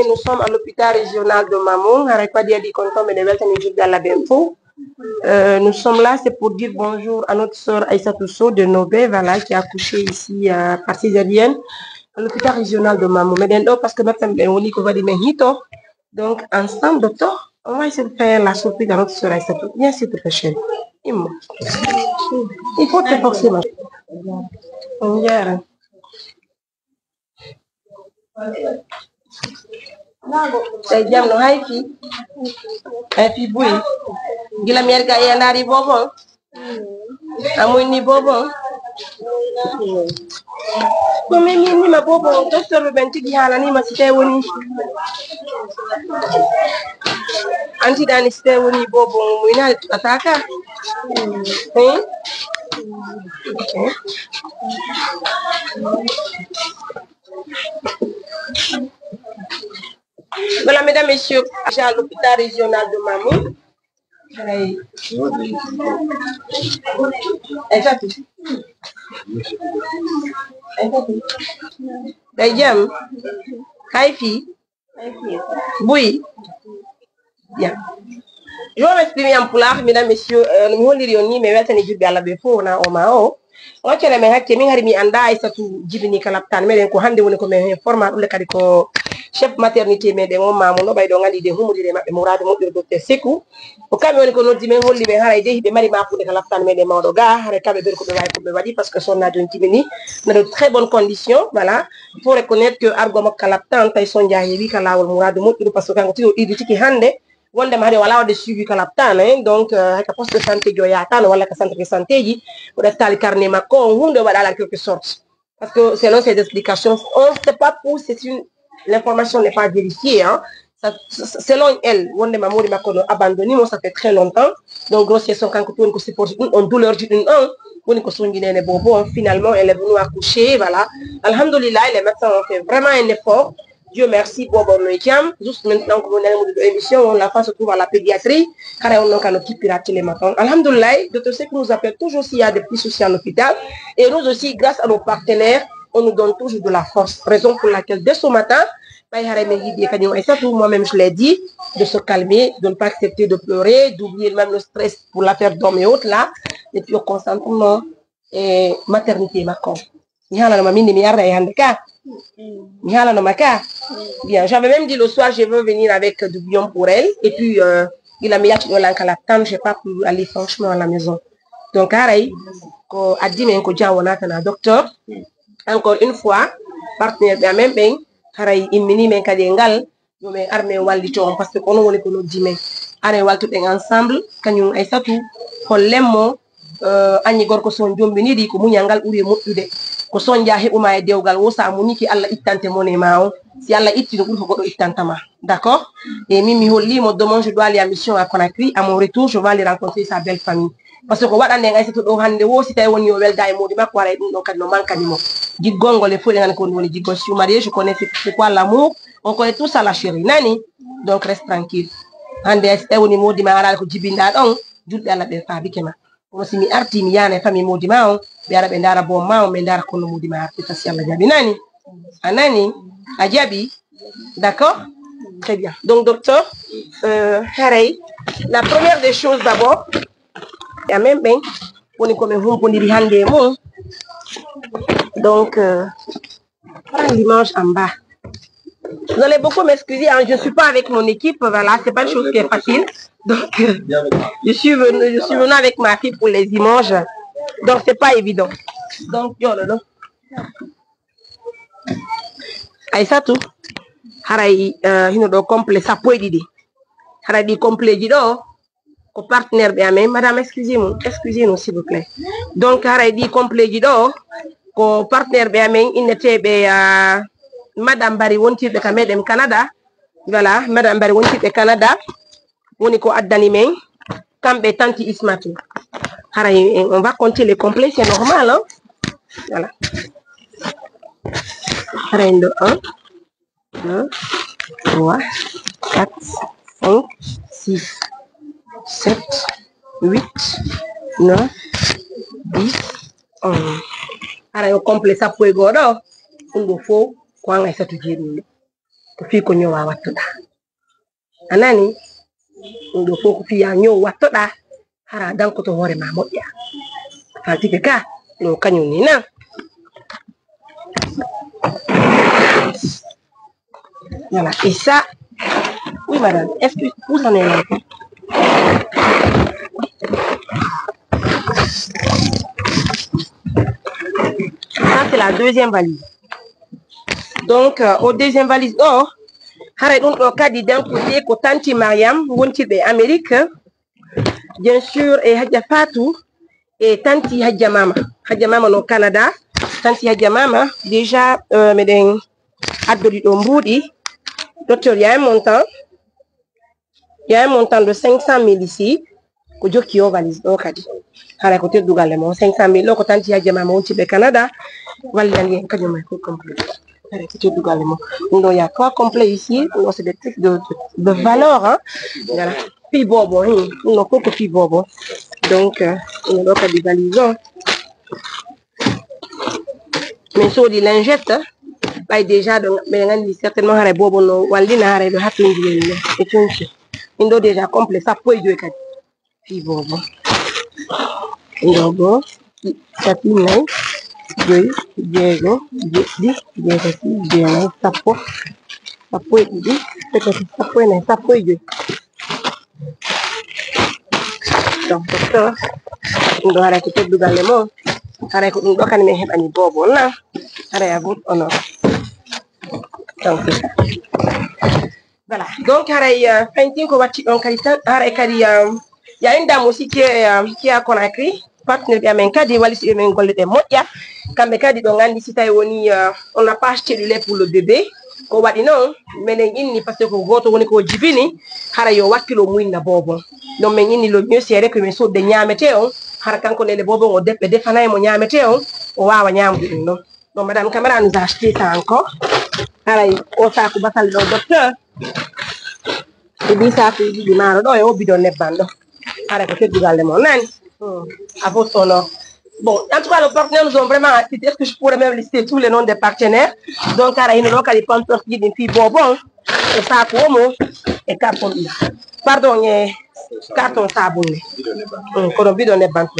Nous sommes à l'hôpital régional de Mamou. Nous sommes là, c'est pour dire bonjour à notre sœur Aïssatou Sow de Nobé, voilà, qui a accouché ici par césarienne à l'hôpital régional de Mamou. Mais parce que donc, ensemble, docteur, on va essayer de faire la surprise à notre sœur Aïssatou. Bien, s'il te plaît, chérie. Il faut te forcer, ma chérie. Say jam no hayfi buy gila mer ga ya ndari bobo amoy ni bobo ko mimi ni ma bobo docteur ben tigi hala ni ma site woni anti dani site woni bobo mo ina ataka Voilà, mesdames, messieurs, à l'hôpital régional de Mamou. D'ailleurs, Kaifi, oui, bien. Je vais m'exprimer en poulard, mesdames, messieurs. Nous allons lire mais maintenant, je vais aller pour na omao. On tient les mecs qui m'ont mis en daï, ça tout jibini kalaptan, mais qu'on hande on comme un format ou le carico chef maternité, mais des moments, mon obaï d'ongani de humu de morade, mon docteur Sekou. Au cas où on a dit, mais on libère à l'idée de Marima pour les kalaptan, mais des mordoga, avec un bébé pour le parce que son a d'un timini, dans de très bonnes conditions, voilà. Il faut reconnaître que Argomok kalaptan, Taïson Yahibi, Kala ou Mourad, parce que quand il dit qu'il hande, wonde mari wala de suivi kalaptan donc ka poste de santé joyatan wala ka centre de santé yi pour rester carnet makko hunde wala la quelque sorte parce que selon ces explications on ne sait pas pour c'est une l'information n'est pas vérifiée ça, selon elle wonde mamori makko abandonné ça fait très longtemps donc grossesse quand on se porte une douleur du on ko songinene bobo finalement elle est venue accoucher voilà alhamdulillah les médecins ont fait vraiment un effort. Dieu merci pour bon médium. Juste maintenant que vous avez une émission, la femme se trouve à la pédiatrie, car on a un petit pirate les matins. Alhamdoulilah, docteur Sekou nous appelle toujours s'il y a des petits soucis à l'hôpital. Et nous aussi, grâce à nos partenaires, on nous donne toujours de la force. Raison pour laquelle, dès ce matin, moi-même je l'ai dit, de se calmer, de ne pas accepter de pleurer, d'oublier même le stress pour l'affaire d'homme et autres là, et puis au consentement et maternité, ma con. Bien, j'avais même dit le soir, je veux venir avec du bouillon pour elle. Et puis, il a mis à la table, je n'ai pas pu aller franchement à la maison. Donc, pareil, a dit, mais un docteur, encore une fois, partenaire de la même bain, pareil, il mini men kadengal, mais armé walditon, parce que on a le dit, mais armé walditon ensemble, quand nous avons tout, qu'on l'aime, anyi gorko son jombi ni di ko munyangal uri moddude ko son jahi uma e dewgal wo sa muniki alla ittante mone mao si alla itti do ko godo ittantama d'accord et mimi holli mo demain je dois aller à mission à Conakry à mon retour je vais aller rencontrer sa belle famille parce que ko wadande ngay sato do hande wo si tay woni yo welda e modi makko wara dum do kadno mankani mo jiggongol e fo ngane ko woni jiggol si marié je connais c'est quoi l'amour on connaît tout ça la chérie nani donc reste tranquille hande si tay woni modi ma ara ko jibinda don julde alla be fa bikema on si mi arti mi yana famille modi mao be ara be ndara bo mao be ndara kono modi ma arti tasi alla jabi nani anani ajabi d'accord très bien donc docteur Harry la première des choses d'abord et même ben on est comme vous pour hande mo donc l'image en bas. Vous allez beaucoup m'excuser, hein, je ne suis pas avec mon équipe, voilà, c'est pas une chose qui est facile. Donc, je suis venue avec ma fille pour les images, donc c'est pas évident. Donc, yo là, Aïssatou, haray hino do complet ça peut dire. Haray di complet di do ko partenaire bien mais madame excusez-nous s'il vous plaît. Donc haray di complet di do ko partenaire bien mais il n'était be Madame Barry wonti be kamedem Canada voilà Madame Barry wonti be Canada woni ko addani men kambe tanti Ismatou haray on va compter les complets c'est normal hein voilà haray de 1 2 3 4 5 6 7 8 9 10 11 haray on complet ça pour godo ngo fo ko nga Aïssatou jeni fi ko nyowa wattuda anani ndo foko fi ya nyowa wattuda hara dan ko to hore ma modya fatike ka no kanyum ni na voilà et ça oui madame est-ce que vous en avez ça c'est la deuxième valise. Donc au deuxième valise oh hara dum do kadi d'un côté ko tanti Mariam wonti be Amérique bien sûr et Hadja Fatou et tanti Hadja Mama no Canada tanti Hadja Mama déjà meden addoli do mbudi docteur il y a un montant de 500 000 ici ko jokki o valise do kadi hara ko teddugal le mo 500 000 ko tanti Hadja Mama wonti be Canada wallani en kanyum ko complet. Donc, il y a 3 complets ici. C'est des trucs de valeur. Hein. Voilà. Puis bobo. Il n'y a pas que puis bobo. Donc, il n'y a pas de valisons. Mais sur les lingettes, là, déjà, mais certainement, il y a bobo. Il y a des happening. Il y a déjà complet. Ça peut être puis bobo. Bobo. Ça peut être Diego, sapo idi, sapo idi. Donc, docteur, on doit arrêter de dougaler mon. Arrêter de dougaler mes hebani bobo là. Arrêter à vous honneur. Donc, c'est ça. Voilà. Donc, arrêter, painting qu'on va tirer en qualité, arrêter, il y a une dame aussi qui a Conakry. Partenaire bien men kadi wali si men golle de modya kambe kadi do ngandi si tay woni on n'a pas acheté du lait pour le bébé ko wadi non menen inni parce que goto woni ko jibini hara yo wakkilo muinna bobo donc men inni le mieux c'est que men so de nyamete on hara kanko lele bobo o debbe defana mo nyamete on o wawa nyamdu dum non donc madame Camara nous a acheté ça encore hara o saku basal do docteur e bi saku di maro do e o bidon nebbando hara ko teddugal mo nani à votre honneur. Bon, en tout cas, nos partenaires nous ont vraiment assisté. Est-ce que je pourrais même lister tous les noms des partenaires? Donc, il y a des pampers qui disent bonbon, et ça, comme et carton. Pardon, carton sabon. Comme bidon de banque,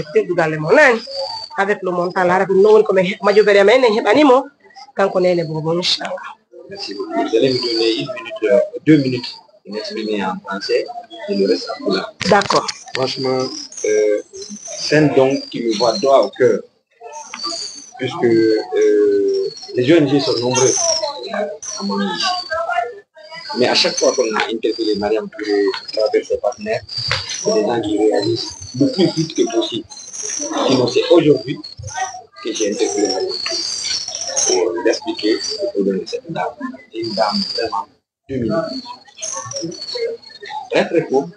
avec le montant là, nous avons comme majoritairement animaux quand on est les bonbons. Merci beaucoup. Vous allez me donner 2 minutes pour m'exprimer en français et le reste à vous là. D'accord. Franchement, c'est un don qui me va droit au cœur, puisque les ONG sont nombreux à mon avis. Mais à chaque fois qu'on a interpellé Mariam Touré à travers ses partenaires, c'est des gens qui réalisent le plus vite que possible. Sinon, c'est aujourd'hui que j'ai interpellé Mariam pour l'expliquer pour donner cette dame. C'est une dame vraiment 2 minutes. Très très court.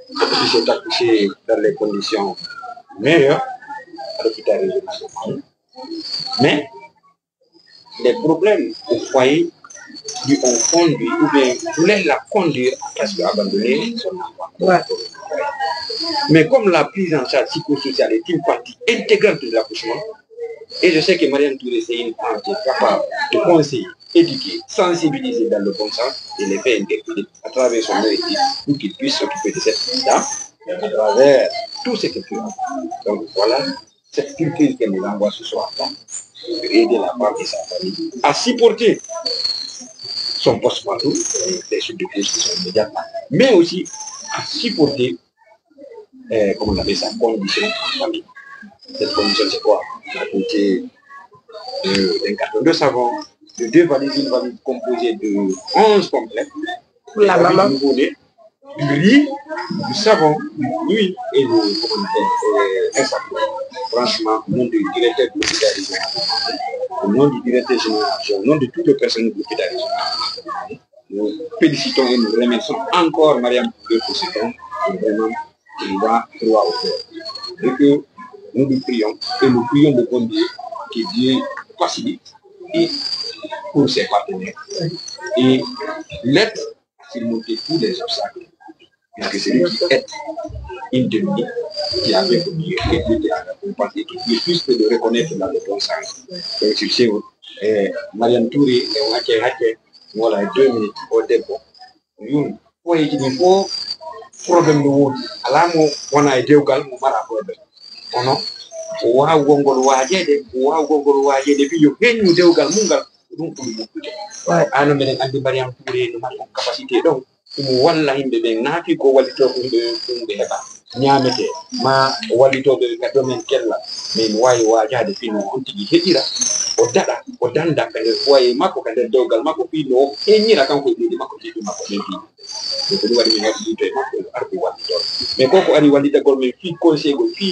Qui s'est accouché dans les conditions meilleures à l'hôpital régional de Mali. Mais les problèmes au foyer lui ont conduit, ou bien voulaient la conduire à presque abandonner son enfant. Ouais. Mais comme la prise en charge psychosociale est une partie intégrante de l'accouchement, et je sais que Mariam Touré c'est une femme qui est capable de conseiller, éduquer, sensibiliser dans le bon sens et les faire interpeller à travers son équipe pour qu'il puisse s'occuper de cette dame à travers tout ce qu'elle fait. Donc voilà, cette culture qu'elle nous envoie ce soir-là pour aider la femme et sa famille à supporter son post-mortem, les suites de crise qui sont immédiatement, mais aussi à supporter, comme on appelle ça, condition en famille. Cette condition, c'est quoi? La quantité d'un carton de savon, de 2 valises, une valise composée de 11 complets, pour la maman, du riz, du savon, du huile et un sac. Franchement, au nom du directeur de l'hôpital régional, au nom du directeur général, au nom de toutes les personnes de l'hôpital régional, nous félicitons et nous remercions encore Mariam pour ce temps, vraiment, il va droit au cœur. Et que nous lui prions, et nous prions de bon Dieu, que Dieu facilite et pour ses partenaires et l'aide à surmonter tous les obstacles. Puisque c'est lui qui aide une demi qui avait connu et qui a accompagné, qui est plus que de reconnaître dans le bon sens. Donc, sur ce, Mariam Touré, voilà 2 minutes o debbo yum foyeji ɗin fof probléme no woodi ala mo wona e dewgal mo mara probléme ono o waawgol ngol waajede fi yo heññu dewgal mum ngal ɗum ɓuri moƴƴude ano minen anndi Mariame Touré no mari on capacité ɗon ɗum walla yimɓe ɓen naafi ko wallito ko yimɓe heɓa ñaamete ma wallitoɓe ga domaine kella min wawi waajade fino on tigi heƴira o daɗa o danda ka nder foyer makko ka nder dewgal makko fino o heññira kanko e ɗiɗi makko jiɗi makko ɓen fi ko ɗum waɗi min waɗi yito e makko arɗi wallitore mais koko ari wallitagol min fi conseil gol fi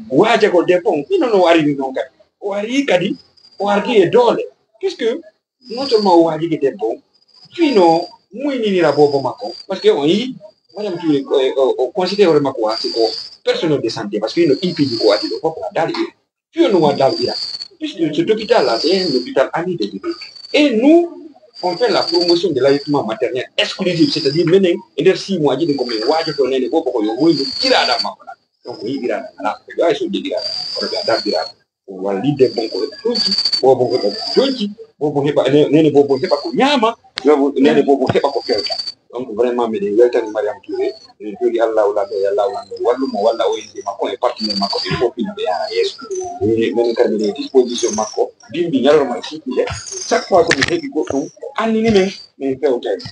waajagol debbo on fino no arini noon kadi o ari kadi o ardi e doole puisque non seulement o waajigi debbo on fino moyninira bobo makko par ce que on yi Mariame Touré o considéré hoore makko wa siko personnel de santé parce que ino ipiji ko waɗi ɗo fof a dal ira fiyo no wa dal ira puisque cet hôpital là c'est un hôpital ami des bébés et nous on fait la promotion de l'allaitement maternel exclusif c'est-à-dire menen e nder 6 mois jiɗi komin waajato nene bobo ko yo woyno iraɗam makko ɗa donc o yi iraɗam ala ɓe wawi sodde iraɗam oɗo ɓe a dardiraɗo o wallide bon ko heɓa tonki bobo heɓa jonki bobo heɓa nene bobo heɓa ko ñaama nene bobo heɓa ko fewta donc vraiment miɗen weltani Mariame Touré eɗen jogui Allah wulaɓe e Allah wulanno wallumo walla ONG makko e partenaire makko ɓe fof ina ɓe yara yeeso minen kadi miɗen disposition makko bimbi ñalorma sikkude chaque fois komi heeɓi goɗɗum annini men min fewtede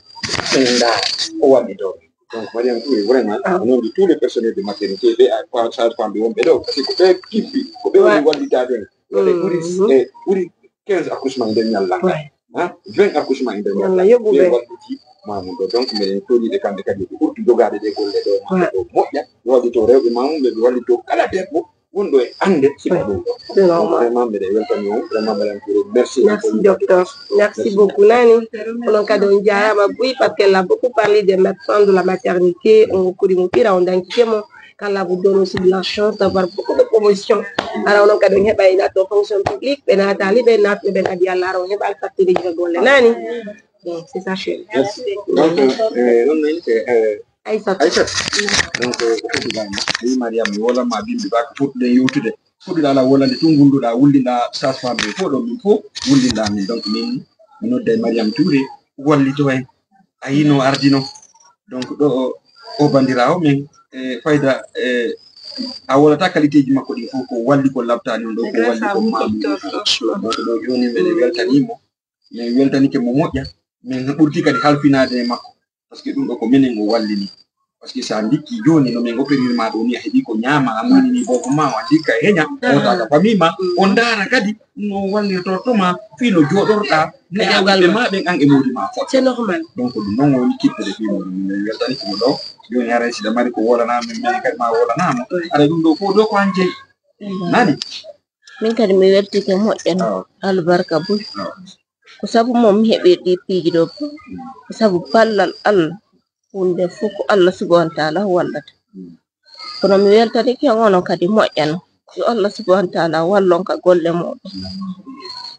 min daara o wallitoɓe donc Mariame Touré vraiment au nom de tous les personnels de maternité ɓe sage-femme ɓe wonɓe ɗo parce que ko ɓe kippi ko ɓe woni wallitade waɗe ɓuuri 15 accouchement nder ñallanga 20 accouchement nder ñallanga ɓe walliti mamum ɗo donc miɗen toliɗe kamɓe kadi ɓe ɓurti jogade ɗe golle ɗo ɗo moƴƴa ɓe wallito rewɓe mamum ɓe wallito kala debbo wonɗo e ande siɓa ɗum ɗo vraiment mbiɗe weltani on vraiment Mariame Touré merci docteur merci beaucoup nani onon kadi on jarama boyi parce qu'elle a beaucoup parlé des médecins de la maternité on koɗi mo ɓira on dankitemo qu'Allah vous donne aussi de la chance d'avoir beaucoup de promotion ara onon kadi on heɓa e natto fonction publique ɓe natali ɓe natɓe ɓen adi Allah ara on heɓa alfattireji golle nani donc c'est ça chéri donc non nani Aïssatou donc ko fotugani ayi Mariame mi wolama bimɓe ba ko fuɗɗuɗen yewtude fuɗɗuɗa ala wolande tun gunduɗa wullina sage-femme ɓe fof ɗo min fof wullina min donc min mi nodda e Mariame Touré wallito en a yino ardino donc ɗo o bandirawo min fayda a wolata qualité ji makko ɗi fof ko walli ko labtani on ɗo ko walli ko mamu donc ɗo joni mbiɗe weltanimo min weltanike mo moƴƴa min ɓurti kadi halfinade e makko par ce que ɗum ɗo ko minen o wallini par ce que sa dikki joni no min opérirma ɗo ni a heeɓi ko ñaama a moynini bobo ma a dikka e heña otaka famille on daara kadi no wallirtortoma fino joɗorɗa neɗɗaɓe ma ɓen an e mawdi ma fot c'est normal donc ɗum noon woni kippede fino min weltanikimo ɗo joni haray siɗa mari ko wolanama min minen kadi ma wolanama aɗa ɗum ɗo fof ɗo ko han jeeyi nani min kadi mi weltike moƴƴan albarka boy ko sabu mom mi heɓi ɗi piiji ɗo ko sabu ballal Allah hunde fof ko Allah subhanahu wa ta'ala wallata kono mi weltanike onon kadi moƴƴan yo Allah subhanahu wa ta'ala wallon ka golle moɗon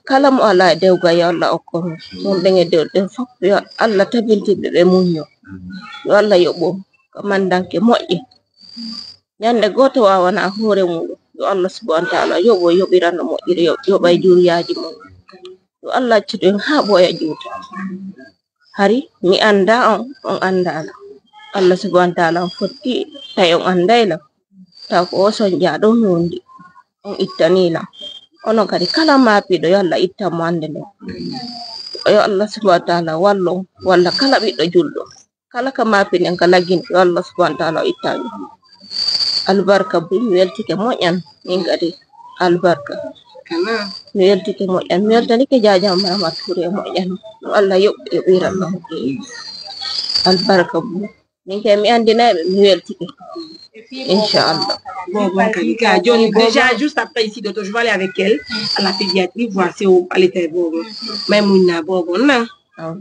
kala mo ala e dewga yo Allah okkon mon ɓen e dewɗen fof yo Allah tabintiɓe ɓe muño yo Allah yoɓo ko mandanke moƴƴe ñande goto wawana hoore muɗum yo Allah subhanahu wa ta'ala yoɓo yoɓirano moƴƴiri yoɓa e juriyaji mum yo Allah accuɗen ha ɓooya juuta hari mi anda on andala Allah subhanahu wa ta'ala fotti tawi on andayla taw ko o soñƴa ɗo mi wondi on ittanilam onon kadi kala maapiɗo yo Allah ittanmo ande nden yo Allah subhanahu wa ta'ala wallon walla kala ɓiɗɗo julɗo kala ka maapiɗen ka laggin yo Allah subhanahu wa ta'ala o ittami albarka bu mi weltike moƴƴan min kadi albarka mi weltike moƴƴan mi weltanike jajam Mariame Touré moƴƴan no Allah yoɓiranno albarka bu min kay mi andinaɓe mi weltike inchallah Johnny, déjà juste après ici docteur je vais aller avec elle à la pédiatrie voir si elle était bon Maimouna bon non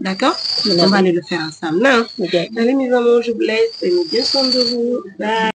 d'accord on va aller le faire ensemble non allez mes amours je vous laisse prenez bien soin de vous bye.